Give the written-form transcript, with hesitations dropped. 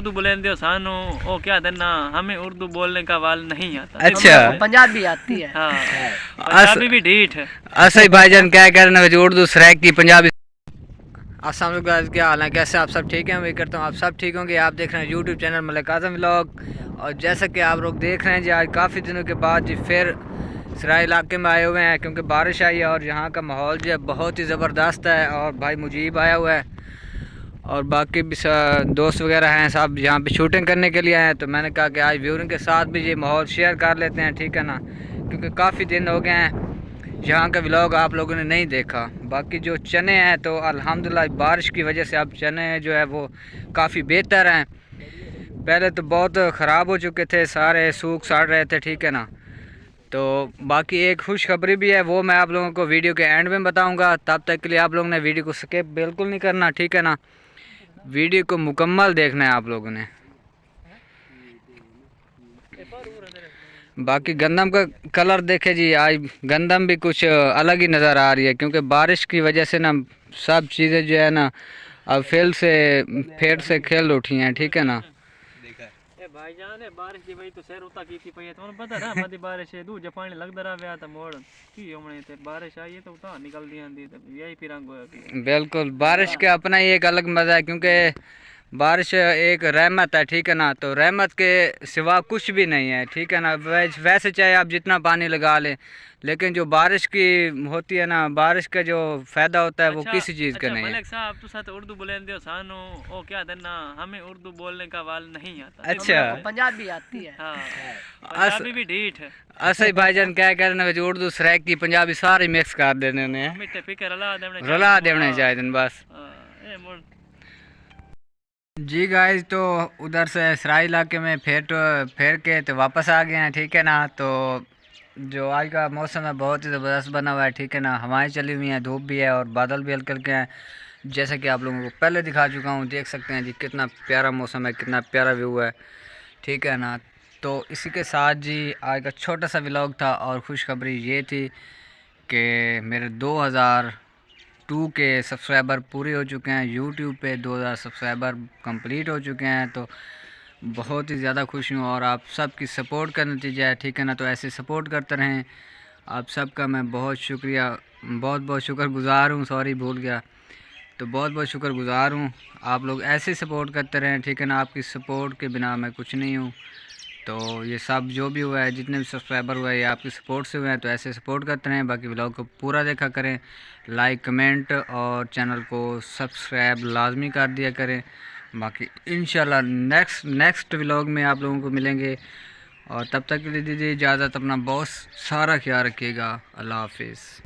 اردو بولیں سانو او کیا دینا ہمیں اردو بولنے کا وال نہیں آتا. اچھا پنجابی آتی ہے. ہاں پنجابی بھی ڈھیٹ ہے. ایسا بھائی جان کیا کرنا ہے اردو سریک کی پنجابی. السلام علیکم، کیا حال ہے؟ کیسے آپ سب ٹھیک ہیں؟ امید کرتا ہوں آپ سب ٹھیک ہوں گے. آپ دیکھ رہے ہیں یوٹیوب چینل ملک اعظم ولاگ. اور جیسا کہ آپ لوگ دیکھ رہے ہیں جی آج کافی دنوں کے بعد جی پھر سرائی علاقے میں آئے ہوئے ہیں کیونکہ بارش آئی ہے اور یہاں کا ماحول جو ہے بہت ہی زبردست ہے. اور بھائی مجیب آیا ہوا ہے اور باقی بھی دوست وغیرہ ہیں صاحب یہاں پہ شوٹنگ کرنے کے لیے آئے ہیں. تو میں نے کہا کہ آج ویورنگ کے ساتھ بھی یہ ماحول شیئر کر لیتے ہیں، ٹھیک ہے نا، کیونکہ کافی دن ہو گئے ہیں یہاں کا ولاگ آپ لوگوں نے نہیں دیکھا. باقی جو چنے ہیں تو الحمدللہ بارش کی وجہ سے اب چنے جو ہے وہ کافی بہتر ہیں. پہلے تو بہت خراب ہو چکے تھے، سارے سوکھ ساڑ رہے تھے، ٹھیک ہے نا. تو باقی ایک خوشخبری بھی ہے، وہ میں آپ لوگوں کو ویڈیو کے اینڈ میں بتاؤں گا. تب تک کے لیے آپ لوگوں نے ویڈیو کو سکپ بالکل نہیں کرنا، ٹھیک ہے نا. ویڈیو کو مکمل دیکھنا ہے آپ لوگوں نے. باقی گندم کا کلر دیکھے جی، آج گندم بھی کچھ الگ ہی نظر آ رہی ہے کیونکہ بارش کی وجہ سے نا سب چیزیں جو ہے نا اب پھیڑ سے کھیل اٹھی ہیں، ٹھیک ہے نا. بھائی جان بارش دی وجہ تو سیر ہوتا کی پئی ہے تو پتہ نا مدی بارش ہے دو جپانی لگدا رہیا تا موڑ کی ہونے تے بارش آئی ہے تو تا نکل دی اندی تے یہی پھر رنگ ہویا کی. بالکل بارش کا اپنا ہی ایک الگ مزہ ہے کیونکہ بارش ایک رحمت ہے، ٹھیک ہے نا. تو رحمت کے سوا کچھ بھی نہیں ہے، ٹھیک ہے نا. ویسے چاہے آپ جتنا پانی لگا لیں لیکن جو بارش کی ہوتی ہے نا، بارش کا جو فائدہ ہوتا ہے وہ کسی چیز کا نہیں ہے. ملک صاحب تو ساتھ اردو بولیں سانو او کیا دینا ہمیں اردو بولنے کا وال نہیں آتا. اچھا پنجابی آتی ہے. ہاں پنجابی بھی ڈھیٹ ہے. ایسا ہی بھائی جان کیا کرنا ہے اردو سریک کی پنجابی سارے مکس کر دینے انہیں مٹے پکے رلا دینے چاہیے بس. جی گائز تو ادھر سے سرائی علاقے میں پھیر کے تو واپس آ گئے ہیں، ٹھیک ہے نا. تو جو آج کا موسم ہے بہت ہی زبردست بنا ہوا ہے، ٹھیک ہے نا. ہوائیں چلی ہوئی ہیں، دھوپ بھی ہے اور بادل بھی ہلکے ہلکے ہیں جیسا کہ آپ لوگوں کو پہلے دکھا چکا ہوں. دیکھ سکتے ہیں جی کتنا پیارا موسم ہے، کتنا پیارا ویو ہے، ٹھیک ہے نا. تو اسی کے ساتھ جی آج کا چھوٹا سا ولاگ تھا اور خوشخبری یہ تھی کہ میرے 2002 کے سبسکرائبر پورے ہو چکے ہیں. یوٹیوب پہ 2000 سبسکرائبر کمپلیٹ ہو چکے ہیں. تو بہت ہی زیادہ خوش ہوں اور آپ سب کی سپورٹ کا نتیجہ ہے، ٹھیک ہے نا. تو ایسے سپورٹ کرتے رہیں. آپ سب کا میں بہت شکریہ، بہت شکر گزار ہوں. سوری بھول گیا. تو بہت شکر گزار ہوں. آپ لوگ ایسے سپورٹ کرتے رہیں، ٹھیک ہے نا. آپ کی سپورٹ کے بنا میں کچھ نہیں ہوں. تو یہ سب جو بھی ہوا ہے، جتنے بھی سبسکرائبر ہوئے ہیں یہ آپ کی سپورٹ سے ہوئے ہیں. تو ایسے سپورٹ کرتے رہیں. باقی ولاگ کو پورا دیکھا کریں، لائک کمنٹ اور چینل کو سبسکرائب لازمی کر دیا کریں. باقی انشاءاللہ نیکسٹ ولاگ میں آپ لوگوں کو ملیں گے. اور تب تک کے لیے دیجیے اجازت. اپنا بہت سارا خیال رکھیے گا. اللہ حافظ.